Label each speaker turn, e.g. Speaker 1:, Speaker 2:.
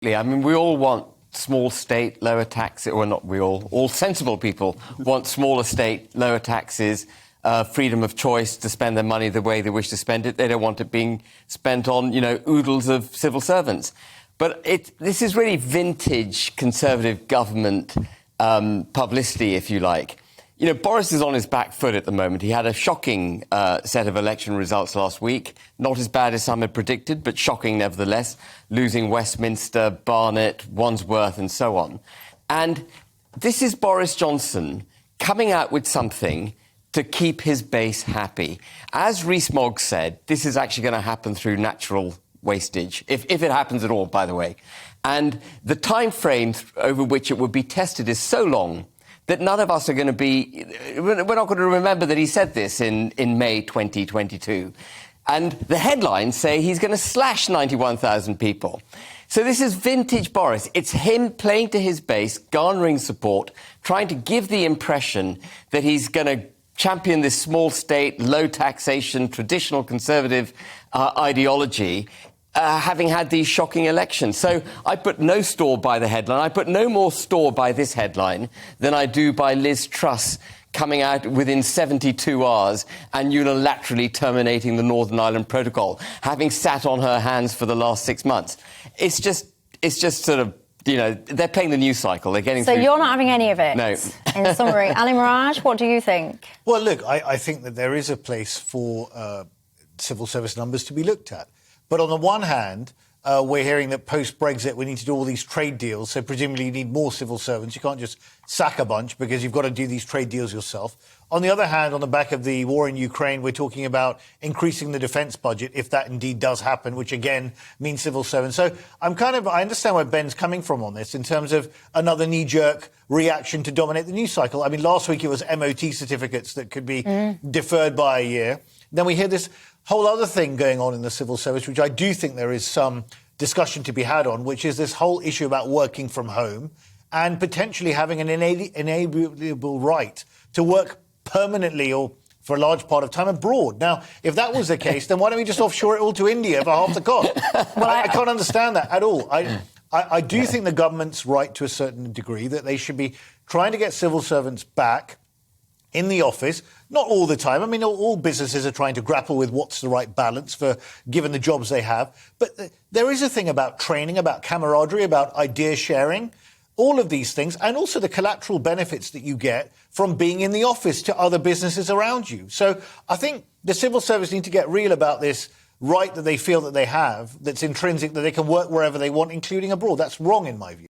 Speaker 1: I mean, we all want small state, lower taxes, or not we all sensible people want smaller state, lower taxes, freedom of choice to spend their money the way they wish to spend it. They don't want it being spent on, oodles of civil servants. But this is really vintage Conservative government publicity, if you like. Boris is on his back foot at the moment. He had a shocking set of election results last week. Not as bad as some had predicted, but shocking nevertheless. Losing Westminster, Barnet, Wandsworth and so on. And this is Boris Johnson coming out with something to keep his base happy. As Rees-Mogg said, this is actually going to happen through natural wastage, if it happens at all, by the way. And the time frame over which it would be tested is so long that none of us are going to be... We're not going to remember that he said this in May 2022. And the headlines say he's going to slash 91,000 people. So this is vintage Boris. It's him playing to his base, garnering support, trying to give the impression that he's going to champion this small state, low taxation, traditional Conservative ideology, having had these shocking elections. So I put no store by the headline. I put no more store by this headline than I do by Liz Truss coming out within 72 hours and unilaterally terminating the Northern Ireland Protocol, having sat on her hands for the last 6 months. It's just sort of, they're playing the news cycle. They're getting
Speaker 2: So
Speaker 1: through.
Speaker 2: You're not having any of it?
Speaker 1: No.
Speaker 2: In summary, Ali Miraj, what do you think?
Speaker 3: Well, look, I think that there is a place for civil service numbers to be looked at. But on the one hand, we're hearing that post-Brexit we need to do all these trade deals, so presumably you need more civil servants. You can't just sack a bunch because you've got to do these trade deals yourself. On the other hand, on the back of the war in Ukraine, we're talking about increasing the defence budget, if that indeed does happen, which again means civil servants. So I understand where Ben's coming from on this in terms of another knee-jerk reaction to dominate the news cycle. I mean, last week it was MOT certificates that could be deferred by a year. Then we hear this whole other thing going on in the civil service, which I do think there is some discussion to be had on, which is this whole issue about working from home and potentially having an inalienable right to work permanently or for a large part of time abroad. Now, if that was the case, then why don't we just offshore it all to India for half the cost? I can't understand that at all. I do think the government's right to a certain degree that they should be trying to get civil servants back in the office, not all the time. I mean, all businesses are trying to grapple with what's the right balance for given the jobs they have. But there is a thing about training, about camaraderie, about idea sharing, all of these things, and also the collateral benefits that you get from being in the office to other businesses around you. So I think the civil service need to get real about this right that they feel that they have, that's intrinsic, that they can work wherever they want, including abroad. That's wrong in my view.